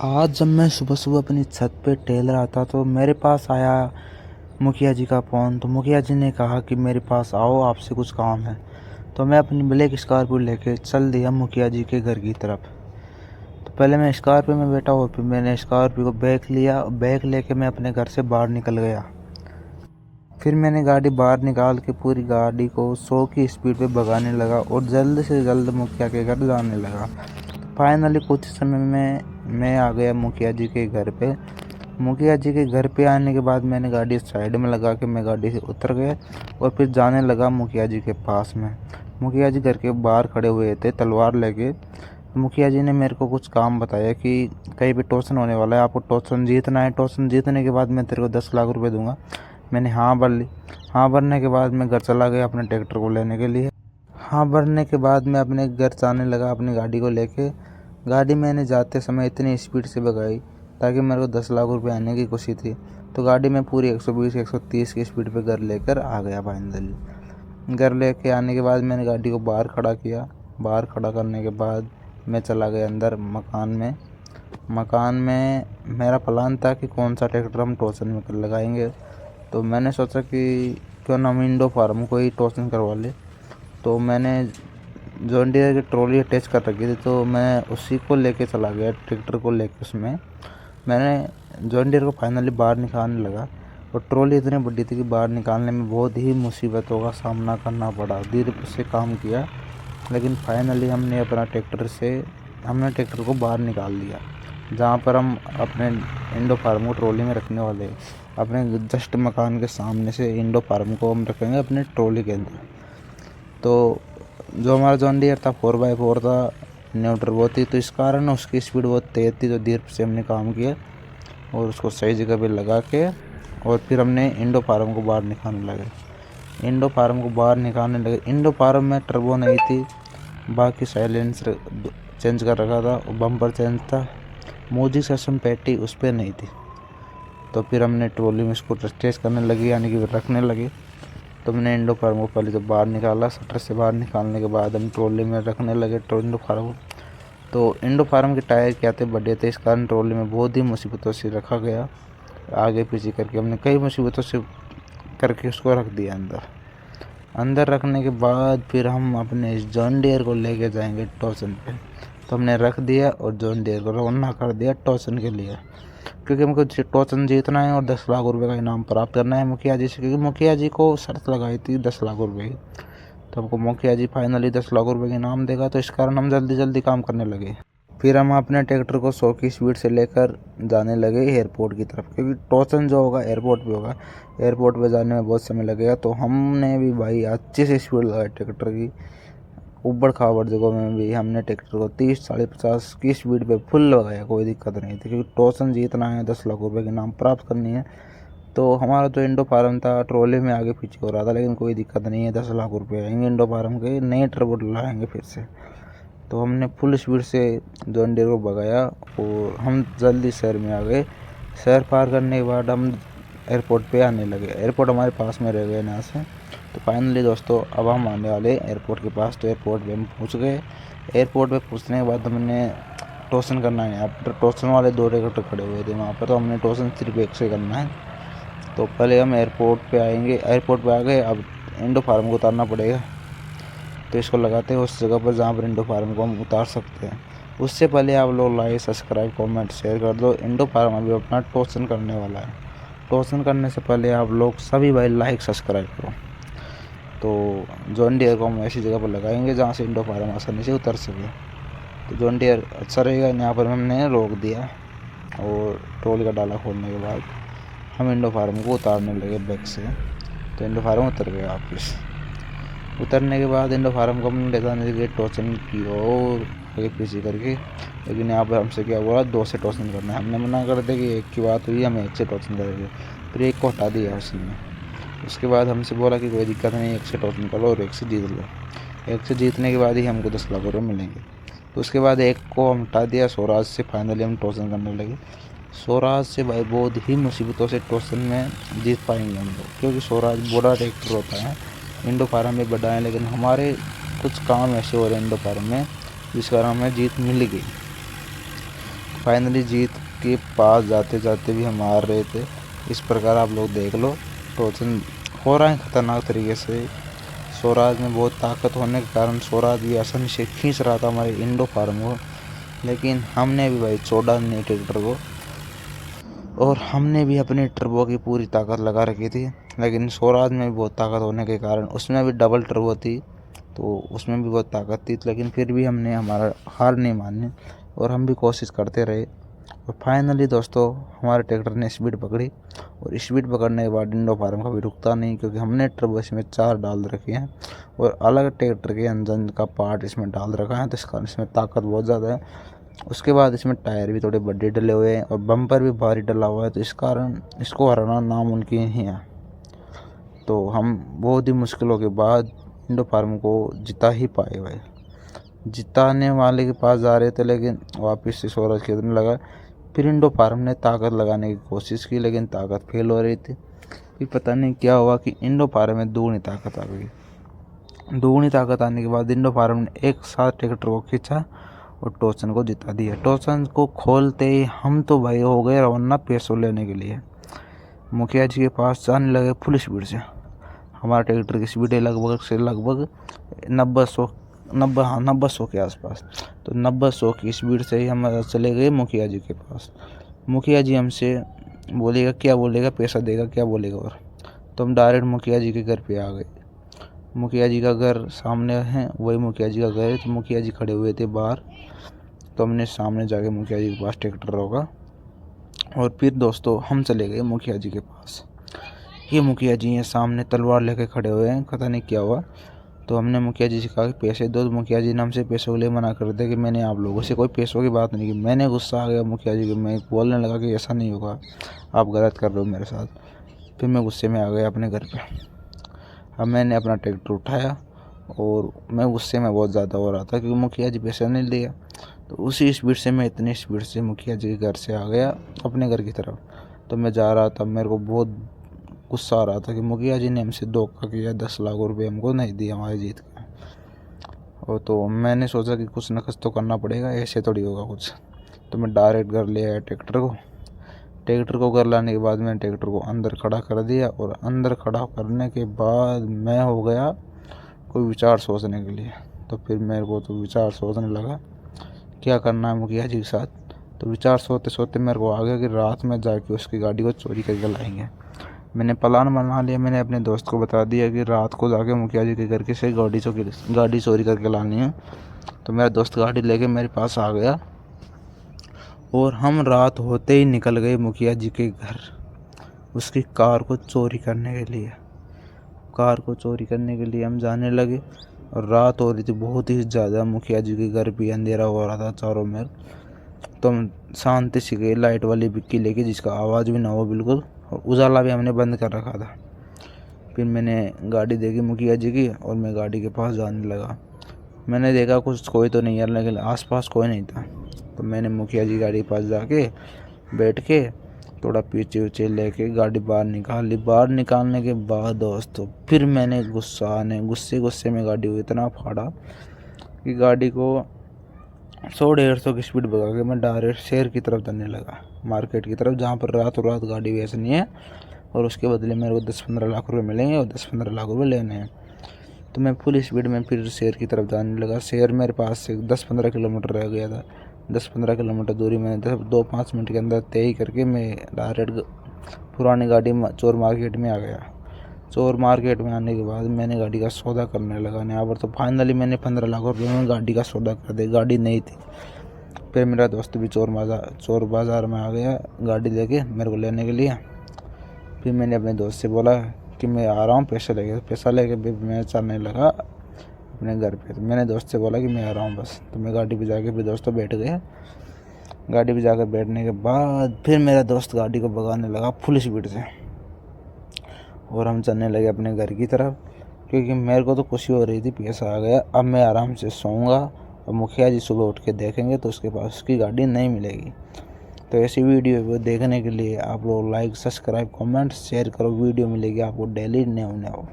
आज जब मैं सुबह-सुबह अपनी छत पे टहल रहा था तो मेरे पास आया मुखिया जी का फ़ोन। तो मुखिया जी ने कहा कि मेरे पास आओ, आपसे कुछ काम है। तो मैं अपनी ब्लैक स्कॉर्पियो लेके चल दिया मुखिया जी के घर की तरफ। तो पहले मैं स्कॉर्पियो में बैठा और फिर मैंने स्कॉर्पियो को बैग लिया। बैग लेके मैं अपने घर से बाहर निकल गया। फिर मैंने गाड़ी बाहर निकाल के पूरी गाड़ी को 100 की स्पीड पे भगाने लगा और जल्द से जल्द मुखिया के घर जाने लगा। फाइनली कुछ समय में मैं आ गया मुखिया जी के घर पे। मुखिया जी के घर पे आने के बाद मैंने गाड़ी साइड में लगा के मैं गाड़ी से उतर गया और फिर जाने लगा मुखिया जी के पास में। मुखिया जी घर के बाहर खड़े हुए थे तलवार लेके। मुखिया जी ने मेरे को कुछ काम बताया कि कहीं भी टोचन होने वाला है, आपको टोचन जीतना है। टोचन जीतने के बाद मैं तेरे को 10 लाख रुपए दूंगा। मैंने हाँ भर ली। हाँ भरने के बाद मैं घर चला गया अपने ट्रैक्टर को लेने के लिए। हाँ भरने के बाद मैं अपने घर जाने लगा अपनी गाड़ी को लेके। गाड़ी मैंने जाते समय इतनी स्पीड से भगाई ताकि मेरे को 10 लाख रुपए आने की खुशी थी। तो गाड़ी में पूरी 120 130 की स्पीड पे घर लेकर आ गया फाइनली। घर लेके आने के बाद मैंने गाड़ी को बाहर खड़ा किया। बाहर खड़ा करने के बाद मैं चला गया अंदर मकान में। मकान में मेरा प्लान था कि कौन सा ट्रैक्टर हम टोचन में लगाएंगे। तो मैंने सोचा कि क्यों ना हम इंडो फार्म को ही टोचन करवा ले। तो मैंने जॉन डीरे की ट्रॉली अटैच कर रखी थी तो मैं उसी को लेके चला गया ट्रैक्टर को लेके। उसमें मैंने जॉन डीरे को फाइनली बाहर निकालने लगा और ट्रॉली इतनी बड़ी थी कि बाहर निकालने में बहुत ही मुसीबतों का सामना करना पड़ा। धीरे से काम किया लेकिन फाइनली हमने ट्रैक्टर को बाहर निकाल दिया। जहाँ पर हम अपने इंडो फार्म को ट्रॉली में रखने वाले हैं, अपने जस्ट मकान के सामने से इंडो फार्म को हम रखेंगे अपने ट्रॉली के अंदर। तो जो हमारा जॉन डियर था 4x4 था, न्यूट्रल बहुत थी, तो इस कारण उसकी स्पीड बहुत तेज़ थी। तो धीरे से हमने काम किया और उसको सही जगह पे लगा के और फिर हमने इंडो फार्म को बाहर निकालने लगे। इंडो फार्म में टर्बो नहीं थी, बाकी साइलेंसर चेंज कर रखा था और बम्पर चेंज था। म्यूजिक सिस्टम पेटी उस पर नहीं थी। तो फिर हमने ट्रॉली में इसको टेस्ट करने लगे, यानी कि रखने लगे। तो मैंने इंडो फार्म को पहले तो बाहर निकाला। शटर से बाहर निकालने के बाद हम ट्रॉली में रखने लगे इंडो फार्म। तो इंडो फार्म के टायर क्या थे, बड़े थे, इस कारण ट्रॉली में बहुत ही मुसीबतों से रखा गया। आगे पीछे करके हमने कई मुसीबतों से करके उसको रख दिया अंदर रखने के बाद फिर हम अपने जॉन डियर को लेके जाएंगे टोचन पे। तो हमने रख दिया और जॉन डियर को रवाना कर दिया टोचन के लिए, क्योंकि हमको टोचन जीतना है और 10 लाख रुपए का इनाम प्राप्त करना है मुखिया जी से। क्योंकि मुखिया जी को शर्त लगाई थी 10 लाख रुपए की, तो हमको मुखिया जी फाइनली 10 लाख रुपए का इनाम देगा। तो इस कारण हम जल्दी जल्दी काम करने लगे। फिर हम अपने ट्रैक्टर को 100 की स्पीड से लेकर जाने लगे एयरपोर्ट की तरफ, क्योंकि टोचन जो होगा एयरपोर्ट पे होगा। एयरपोर्ट पे जाने में बहुत समय लगेगा। तो हमने भी भाई अच्छी सी स्पीड लगाई ट्रैक्टर की। ऊबड़ खाबड़ जगहों में भी हमने ट्रैक्टर को 30-50 की स्पीड पे फुल लगाया, कोई दिक्कत नहीं थी। क्योंकि टोचन जीतना है, 10 लाख रुपए के नाम प्राप्त करनी है। तो हमारा जो इंडो फार्म था ट्रॉली में आगे पीछे हो रहा था, लेकिन कोई दिक्कत नहीं है, 10 लाख रुपए आएंगे इंडो फार्म के, नए टर्बो लाएंगे फिर से। तो हमने फुल स्पीड से जॉन डीरे को भगाया और हम जल्दी शहर में आ गए। शहर पार करने के बाद हम एयरपोर्ट पे आने लगे। एयरपोर्ट हमारे पास में रह गए यहाँ से। तो फाइनली दोस्तों अब हम आने वाले एयरपोर्ट के पास। तो एयरपोर्ट पे हम पहुँच गए। एयरपोर्ट पे पहुँचने के बाद हमने टोचन करना है। यहाँ पर टोचन वाले 2 ट्रैक्टर खड़े हुए थे वहाँ पर। तो हमने टोचन सिर्फ एक से करना है। तो पहले हम एयरपोर्ट पे आएंगे। एयरपोर्ट पे आ गए, अब इंडो फार्म को उतारना पड़ेगा। तो इसको लगाते हैं उस जगह पर जहाँ पर इंडो फार्म को हम उतार सकते हैं। उससे पहले आप लोग लाइक सब्सक्राइब कमेंट शेयर कर दो। इंडो फार्म अभी अपना टोचन करने वाला है। टोचन करने से पहले आप लोग सभी भाई लाइक सब्सक्राइब करो। तो जॉन डियर को हम ऐसी जगह पर लगाएंगे जहाँ से इंडो फार्म आसानी से उतर सके। तो जॉन डियर अच्छा रहेगा। यहाँ पर हमने रोक दिया और ट्रॉली का डाला खोलने के बाद हम इंडो फार्म को उतारने लगे बैक से। तो इंडो फार्म उतर गया वापस। उतरने के बाद इंडो फार्म को हमने ले जाने लगे टोचन की ओर आगे पीछे करके। लेकिन यहाँ पर हमसे क्या हुआ, 2 से टोचन करना है। हमने मना कर दिया कि 1 की बात हुई, हम 1 से टोचन करेंगे। फिर 1 को हटा दिया उसने। उसके बाद हमसे बोला कि कोई दिक्कत नहीं, 1 से टोचन कर लो और 1 से जीत लो। 1 से जीतने के बाद ही हमको 10 लाख रुपये मिलेंगे। तो उसके बाद 1 को हम हटा दिया। स्वराज से फाइनली हम टोचन करने लगे। स्वराज से भाई बहुत ही मुसीबतों से टोचन में जीत पाएंगे हम लोग, क्योंकि स्वराज बड़ा ट्रैक्टर होता है। इंडो फार्म में बड़ा है, लेकिन हमारे कुछ काम ऐसे हो रहे हैं इंडो फार्म में जिस कारण हमें जीत मिल गई। फाइनली जीत के पास जाते जाते भी हम हार रहे थे। इस प्रकार आप लोग देख लो, टोचन हो रहा है खतरनाक तरीके से। स्वराज में बहुत ताकत होने के कारण स्वराज भी आसानी से खींच रहा था हमारे इंडो फार्म को, लेकिन हमने भी भाई छोड़ा नहीं ट्रैक्टर को, और हमने भी अपने टर्बो की पूरी ताकत लगा रखी थी। लेकिन स्वराज में भी बहुत ताकत होने के कारण उसमें भी डबल टर्बो थी, तो उसमें भी बहुत ताकत थी, लेकिन फिर भी हमने हमारा हार नहीं मानी और हम भी कोशिश करते रहे। और फाइनली दोस्तों हमारे ट्रैक्टर ने स्पीड पकड़ी, और स्पीड पकड़ने के बाद इंडो फार्म कभी रुकता नहीं, क्योंकि हमने टर्बो इसमें 4 डाल रखे हैं और अलग ट्रैक्टर के इंजन का पार्ट इसमें डाल रखा है, तो इस कारण इसमें ताकत बहुत ज़्यादा है। उसके बाद इसमें टायर भी थोड़े बड़े डले हुए हैं और बम्पर भी भारी डला हुआ है, तो इस कारण इसको हराना नामुमकिन ही है। तो हम बहुत ही मुश्किलों के बाद इंडो फार्म को जिता ही पाए भाई। जिताने वाले के पास जा रहे थे, लेकिन वापस से स्वराज खेलने लगा। फिर इंडो फार्म ने ताकत लगाने की कोशिश की, लेकिन ताकत फेल हो रही थी। फिर पता नहीं क्या हुआ कि इंडो फार्म में दोगुनी ताकत आ गई। दोगुनी ताकत आने के बाद इंडो फार्म ने एक साथ ट्रैक्टर को खींचा और टोचन को जिता दिया। टोचन को खोलते ही हम तो भाई हो गए रवाना पैसों लेने के लिए। मुखिया जी के पास जाने लगे फुल स्पीड से। हमारा ट्रैक्टर की स्पीड है लगभग 90-100 के आसपास। तो 90-100 की स्पीड से ही हम चले गए मुखिया जी के पास। मुखिया जी हमसे बोलेगा क्या बोलेगा, पैसा देगा क्या बोलेगा, और तो हम डायरेक्ट मुखिया जी के घर पे आ गए। मुखिया जी का घर सामने है, वही मुखिया जी का घर है। तो मुखिया जी खड़े हुए थे बाहर, तो हमने सामने जाके मुखिया जी के पास ट्रैक्टर रोका, और फिर दोस्तों हम चले गए मुखिया जी के पास। ये मुखिया जी हैं सामने तलवार लेके खड़े हुए हैं, पता नहीं क्या हुआ। तो हमने मुखिया जी से कहा कि पैसे दो, तो मुखिया जी ने हमसे पैसों के लिए मना कर दिया कि मैंने आप लोगों से कोई पैसों की बात नहीं की। मैंने गुस्सा आ गया मुखिया जी को, मैं बोलने लगा कि ऐसा नहीं होगा, आप गलत कर रहे हो मेरे साथ। फिर मैं गुस्से में आ गया अपने घर पे। अब मैंने अपना ट्रैक्टर उठाया, और मैं गुस्से में बहुत ज़्यादा हो रहा था क्योंकि मुखिया जी पैसा नहीं दिया। तो उसी स्पीड से मैं इतनी स्पीड से मुखिया जी के घर से आ गया अपने घर की तरफ। तो मैं जा रहा था, मेरे को बहुत गुस्सा आ रहा था कि मुखिया जी ने हमसे धोखा किया, 10 लाख रुपए हमको नहीं दिया हमारी जीत का। और तो मैंने सोचा कि कुछ न कुछ तो करना पड़ेगा, ऐसे थोड़ी होगा कुछ। तो मैं डायरेक्ट घर ले आया ट्रैक्टर को घर लाने के बाद मैंने ट्रैक्टर को अंदर खड़ा कर दिया, और अंदर खड़ा करने के बाद मैं हो गया कोई विचार सोचने के लिए। तो फिर मेरे को तो विचार सोचने लगा क्या करना है मुखिया जी के साथ। तो विचार सोते सोते मेरे को आ गया कि रात में जाके उसकी गाड़ी को चोरी करके लाएंगे। मैंने प्लान बना लिया, मैंने अपने दोस्त को बता दिया कि रात को जाके मुखिया जी के घर की से गाड़ी चोरी करके लानी है। तो मेरा दोस्त गाड़ी लेके मेरे पास आ गया, और हम रात होते ही निकल गए मुखिया जी के घर उसकी कार को चोरी करने के लिए। हम जाने लगे, और रात हो रही थी बहुत ही ज़्यादा। मुखिया जी के घर भी अंधेरा हो रहा था चारों में। तो हम शांति से गए लाइट वाली बिक्की लेके, जिसका आवाज़ भी ना हो बिल्कुल, और उजाला भी हमने बंद कर रखा था। फिर मैंने गाड़ी देखी मुखिया जी की, और मैं गाड़ी के पास जाने लगा। मैंने देखा कुछ कोई तो नहीं है, लेकिन आसपास कोई नहीं था। तो मैंने मुखिया जी गाड़ी के पास जाके बैठ के थोड़ा पीछे लेके गाड़ी बाहर निकाली। बाहर निकालने के बाद दोस्तों फिर मैंने गुस्से में गाड़ी को इतना फाड़ा कि गाड़ी को 100-150 की स्पीड भगा के मैं डायरेक्ट शहर की तरफ जाने लगा, मार्केट की तरफ, जहाँ पर रातों रात गाड़ी बेचनी है, और उसके बदले मेरे को 10-15 लाख रुपए मिलेंगे, और 10-15 लाख रुपए लेने हैं। तो मैं फुल स्पीड में फिर शहर की तरफ जाने लगा। शहर मेरे पास से 10-15 किलोमीटर रह गया था। 10-15 किलोमीटर दूरी मैंने 2-5 मिनट के अंदर तय करके मैं डायरेक्ट पुरानी गाड़ी चोर मार्केट में आ गया। चोर मार्केट में आने के बाद मैंने गाड़ी का सौदा करने लगा यहाँ पर। तो फाइनली मैंने 15 लाख रुपये में गाड़ी का सौदा कर दिया, गाड़ी नहीं थी। फिर मेरा दोस्त भी चोर बाज़ार में आ गया गाड़ी लेके मेरे को लेने के लिए। फिर मैंने अपने दोस्त से बोला कि मैं आ रहा हूँ, पैसा लेके मैं चलने लगा अपने घर पे। तो मैंने दोस्त से बोला कि मैं आ रहा हूँ बस। तो मैं गाड़ी पे जाके फिर दोस्तों बैठ गए। गाड़ी पे जाकर बैठने के बाद फिर मेरा दोस्त गाड़ी को भगाने लगा फुल स्पीड से, और हम चलने लगे अपने घर की तरफ, क्योंकि मेरे को तो खुशी हो रही थी पैसा आ गया। अब मैं आराम से सोऊंगा, और मुखिया जी सुबह उठ के देखेंगे तो उसके पास उसकी गाड़ी नहीं मिलेगी। तो ऐसी वीडियो देखने के लिए आप लोग लाइक, सब्सक्राइब, कमेंट, शेयर करो। वीडियो मिलेगी आपको डेली न्यू।